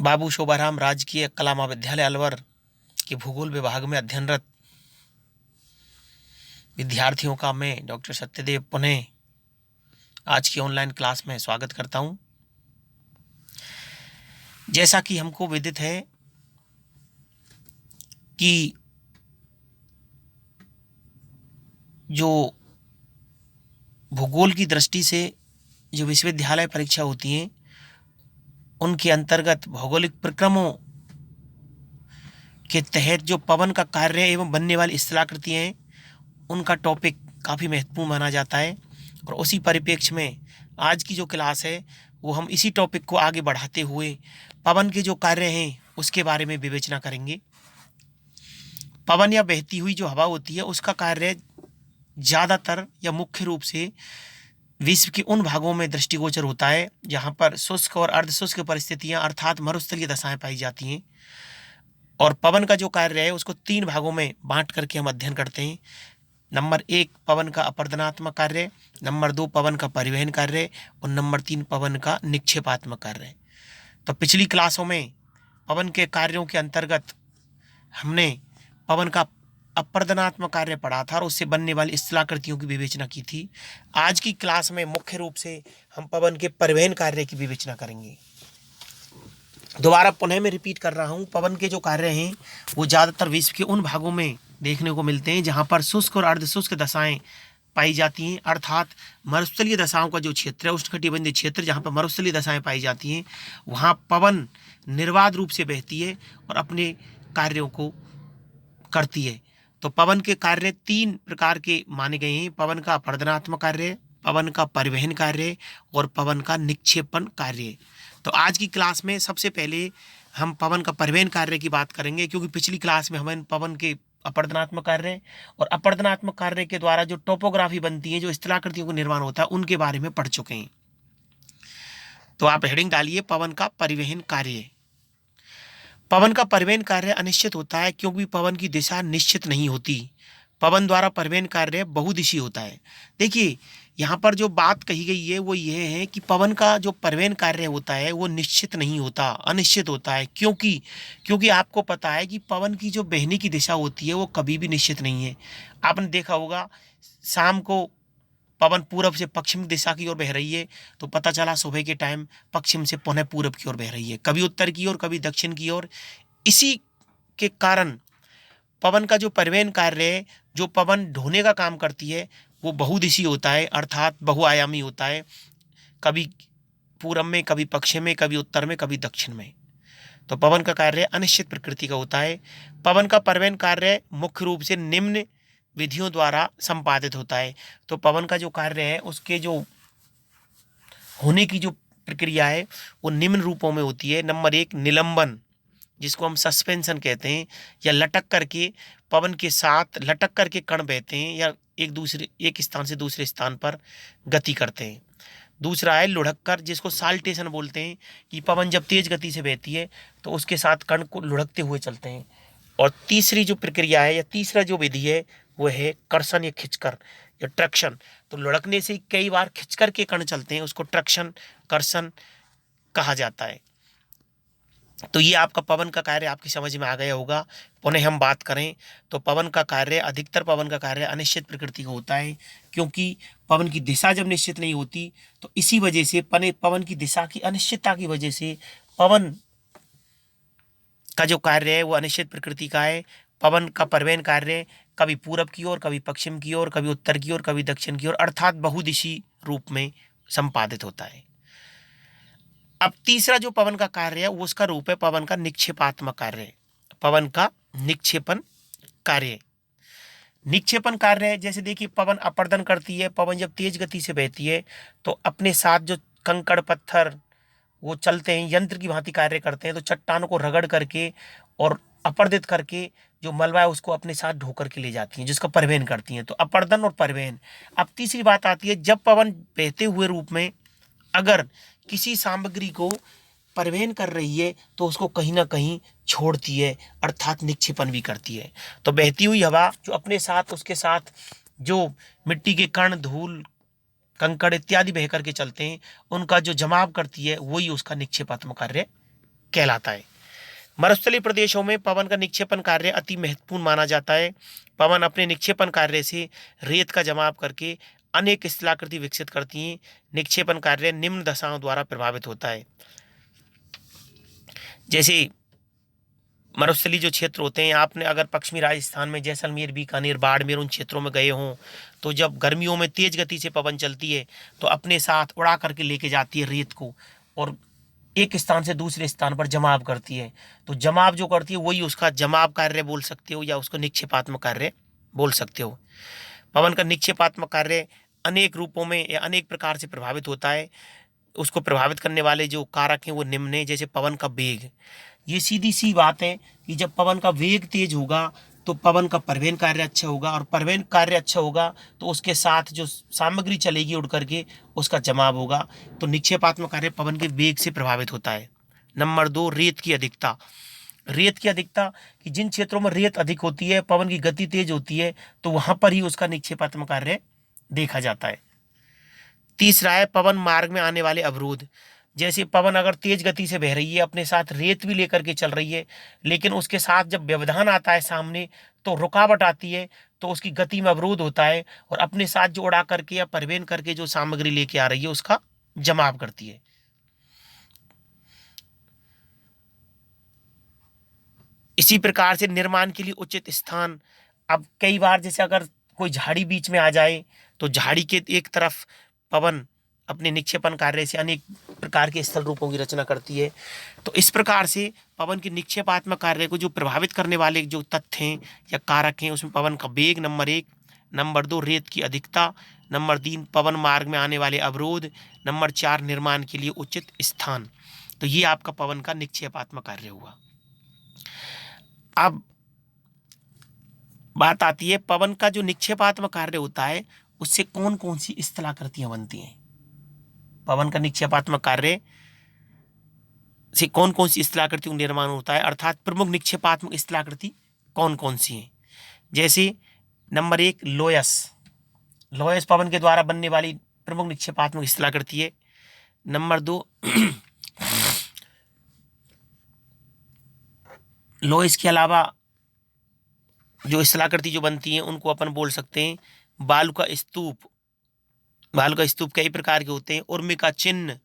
बाबू शोभाराम राजकीय कला महाविद्यालय अलवर के भूगोल विभाग में अध्ययनरत विद्यार्थियों का मैं डॉक्टर सत्यदेव पुनः आज की ऑनलाइन क्लास में स्वागत करता हूं। जैसा कि हमको विदित है कि जो भूगोल की दृष्टि से जो विश्वविद्यालय परीक्षा होती हैं उनके अंतर्गत भौगोलिक प्रक्रमों के तहत जो पवन का कार्य एवं बनने वाली स्थलाकृतियाँ हैं उनका टॉपिक काफ़ी महत्वपूर्ण माना जाता है। और उसी परिप्रेक्ष्य में आज की जो क्लास है वो हम इसी टॉपिक को आगे बढ़ाते हुए पवन के जो कार्य हैं उसके बारे में विवेचना करेंगे। पवन या बहती हुई जो हवा होती है उसका कार्य ज़्यादातर या मुख्य रूप से विश्व के उन भागों में दृष्टिगोचर होता है जहाँ पर शुष्क और अर्धशुष्क परिस्थितियाँ अर्थात मरुस्थलीय दशाएं पाई जाती हैं। और पवन का जो कार्य है उसको 3 भागों में बांट करके हम अध्ययन करते हैं। नंबर 1 पवन का अपरदनात्मक कार्य, नंबर 2 पवन का परिवहन कार्य और नंबर 3 पवन का निक्षेपात्मक कार्य। तो पिछली क्लासों में पवन के कार्यों के अंतर्गत हमने पवन का अपरदनात्मक कार्य पढ़ा था और उससे बनने वाली स्थलाकृतियों की विवेचना की थी। आज की क्लास में मुख्य रूप से हम पवन के परिवहन कार्य की विवेचना करेंगे। दोबारा पुनः मैं रिपीट कर रहा हूँ, पवन के जो कार्य हैं वो ज़्यादातर विश्व के उन भागों में देखने को मिलते हैं जहाँ पर शुष्क और अर्धशुष्क दशाएं पाई जाती हैं, अर्थात मरुस्थलीय दशाओं का जो क्षेत्र है उष्णकटिबंधीय क्षेत्र जहाँ पर मरुस्थलीय दशाएं पाई जाती हैं वहाँ पवन निर्बाध रूप से बहती है और अपने कार्यों को करती है। तो पवन के कार्य 3 प्रकार के माने गए हैं, पवन का अपरदनात्मक कार्य, पवन का परिवहन कार्य और पवन का निक्षेपण कार्य। तो आज की क्लास में सबसे पहले हम पवन का परिवहन कार्य की बात करेंगे, क्योंकि पिछली क्लास में हमें पवन के अपरदनात्मक कार्य और अपरदनात्मक कार्य के द्वारा जो टोपोग्राफी बनती है, जो स्थलाकृतियों का निर्माण होता है, उनके बारे में पढ़ चुके हैं। तो आप हेडिंग डालिए पवन का परिवहन कार्य। पवन का परिवहन कार्य अनिश्चित होता है क्योंकि पवन की दिशा निश्चित नहीं होती। पवन द्वारा परिवहन कार्य बहुदिशीय होता है। देखिए यहाँ पर जो बात कही गई है वो ये है कि पवन का जो परिवहन कार्य होता है वो निश्चित नहीं होता, अनिश्चित होता है। क्योंकि आपको पता है कि पवन की जो बहने की दिशा होती है वो कभी भी निश्चित नहीं है। आपने देखा होगा शाम को पवन पूरब से पश्चिम दिशा की ओर बह रही है तो पता चला सुबह के टाइम पश्चिम से पुनः पूरब की ओर बह रही है, कभी उत्तर की ओर कभी दक्षिण की ओर। इसी के कारण पवन का जो परिवहन कार्य है, जो पवन ढोने का काम करती है, वो बहुदिशीय होता है, अर्थात बहुआयामी होता है, कभी पूरब में कभी पश्चिम में कभी उत्तर में कभी दक्षिण में। तो पवन का कार्य अनिश्चित प्रकृति का होता है। पवन का परिवहन कार्य मुख्य रूप से निम्न विधियों द्वारा संपादित होता है। तो पवन का जो कार्य है उसके जो होने की जो प्रक्रिया है वो निम्न रूपों में होती है। नंबर 1 निलंबन, जिसको हम सस्पेंशन कहते हैं, या लटक करके पवन के साथ लटक करके कण बहते हैं या एक स्थान से दूसरे स्थान पर गति करते हैं। दूसरा है लुढ़क कर, जिसको साल्टेशन बोलते हैं, कि पवन जब तेज गति से बहती है तो उसके साथ कण को लुढ़कते हुए चलते हैं। और तीसरी जो प्रक्रिया है या तीसरा जो विधि है वो है कर्षण या खिंचकर या ट्रैक्शन। तो लुढ़कने से कई बार खिंचकर के कण चलते हैं, उसको ट्रैक्शन कर्षण कहा जाता है। तो ये आपका पवन का कार्य आपकी समझ में आ गया होगा। पुनः हम बात करें तो पवन का कार्य अधिकतर पवन का कार्य अनिश्चित प्रकृति का होता है, क्योंकि पवन की दिशा जब निश्चित नहीं होती तो इसी वजह से पवन की दिशा की अनिश्चितता की वजह से पवन का जो कार्य है वो अनिश्चित प्रकृति का है। पवन का परिवहन कार्य कभी पूरब की ओर कभी पश्चिम की ओर कभी उत्तर की ओर कभी दक्षिण की ओर अर्थात बहुदिशी रूप में संपादित होता है। अब तीसरा जो पवन का कार्य है वो उसका रूप है पवन का निक्षेपात्मक कार्य। पवन का निक्षेपण कार्य, निक्षेपण कार्य है जैसे देखिए पवन अपर्दन करती है, पवन जब तेज गति से बहती है तो अपने साथ जो कंकड़ पत्थर वो चलते हैं, यंत्र की भांति कार्य करते हैं, तो चट्टानों को रगड़ करके और अपर्दित करके जो मलबा है उसको अपने साथ ढो करके ले जाती हैं, जिसका परिवहन करती हैं। तो अपर्दन और परिवहन। अब तीसरी बात आती है, जब पवन बहते हुए रूप में अगर किसी सामग्री को परिवहन कर रही है तो उसको कहीं ना कहीं छोड़ती है, अर्थात निक्षेपण भी करती है। तो बहती हुई हवा जो अपने साथ उसके साथ जो मिट्टी के कण धूल कंकड़ इत्यादि बह करके चलते हैं उनका जो जमाव करती है वही उसका निक्षेपात्मक कार्य कहलाता है। मरुस्थलीय प्रदेशों में पवन का निक्षेपण कार्य अति महत्वपूर्ण माना जाता है। पवन अपने निक्षेपण कार्य से रेत का जमाव करके अनेक स्थलाकृति विकसित करती हैं। निक्षेपण कार्य निम्न दशाओं द्वारा प्रभावित होता है। जैसे मरुस्थलीय जो क्षेत्र होते हैं, आपने अगर पश्चिमी राजस्थान में जैसलमेर, बीकानेर, बाड़मेर उन क्षेत्रों में गए हों तो जब गर्मियों में तेज गति से पवन चलती है तो अपने साथ उड़ा करके लेके जाती है रेत को और एक स्थान से दूसरे स्थान पर जमाव करती है। तो जमाव जो करती है वही उसका जमाव कार्य बोल सकते हो या उसको निक्षेपात्मक कार्य बोल सकते हो। पवन का निक्षेपात्मक कार्य अनेक रूपों में या अनेक प्रकार से प्रभावित होता है। उसको प्रभावित करने वाले जो कारक हैं वो निम्न है। जैसे पवन का वेग, ये सीधी सी बात है कि जब पवन का वेग तेज होगा तो पवन का परिवहन कार्य अच्छा होगा और परिवहन कार्य अच्छा होगा तो उसके साथ जो सामग्री चलेगी उड़ करके उसका जमाव होगा। तो निक्षेपात्मक कार्य पवन के वेग से प्रभावित होता है। नंबर 2, रेत की अधिकता। रेत की अधिकता कि जिन क्षेत्रों में रेत अधिक होती है, पवन की गति तेज होती है, तो वहां पर ही उसका निक्षेपात्मक कार्य देखा जाता है। तीसरा है पवन मार्ग में आने वाले अवरोध। जैसे पवन अगर तेज गति से बह रही है, अपने साथ रेत भी लेकर के चल रही है, लेकिन उसके साथ जब व्यवधान आता है सामने तो रुकावट आती है, तो उसकी गति में अवरोध होता है और अपने साथ जो उड़ा करके या परिवहन करके जो सामग्री लेके आ रही है उसका जमाव करती है। इसी प्रकार से निर्माण के लिए उचित स्थान। अब कई बार जैसे अगर कोई झाड़ी बीच में आ जाए तो झाड़ी के एक तरफ पवन अपने निक्षेपण कार्य से अनेक प्रकार के स्थल रूपों की रचना करती है। तो इस प्रकार से पवन के निक्षेपात्मक कार्य को जो प्रभावित करने वाले जो तथ्य हैं या कारक हैं उसमें पवन का वेग नंबर 1, नंबर 2 रेत की अधिकता, नंबर 3 पवन मार्ग में आने वाले अवरोध, नंबर 4 निर्माण के लिए उचित स्थान। तो ये आपका पवन का निक्षेपात्मक कार्य हुआ। अब बात आती है पवन का जो निक्षेपात्मक कार्य होता है उससे कौन कौन सी स्थलाकृतियां बनती हैं। पवन का निक्षेपात्मक कार्य से कौन कौन सी स्थलाकृतियों का निर्माण होता है, अर्थात प्रमुख निक्षेपात्मक स्थलाकृति कौन कौन सी हैं। जैसे नंबर 1 लोयस। लोयस पवन के द्वारा बनने वाली प्रमुख निक्षेपात्मक स्थलाकृति है। नंबर 2 लोयस के अलावा जो स्थलाकृति जो बनती हैं उनको अपन बोल सकते हैं बालू का स्तूप। बालू का स्तूप कई प्रकार के होते हैं। उर्मी का चिन्ह।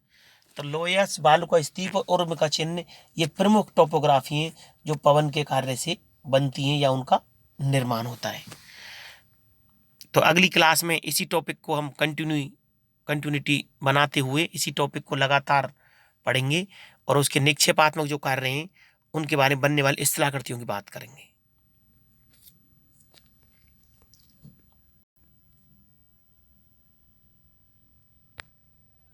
तो लोयस, बालू का स्तूप और उर्मी का चिन्ह ये प्रमुख टोपोग्राफी हैं जो पवन के कार्य से बनती हैं या उनका निर्माण होता है। तो अगली क्लास में इसी टॉपिक को हम कंटिन्यूटी बनाते हुए इसी टॉपिक को लगातार पढ़ेंगे और उसके निक्षेपात्मक जो कार्य हैं उनके बारे में बनने वाली स्थलाकृतियों की बात करेंगे।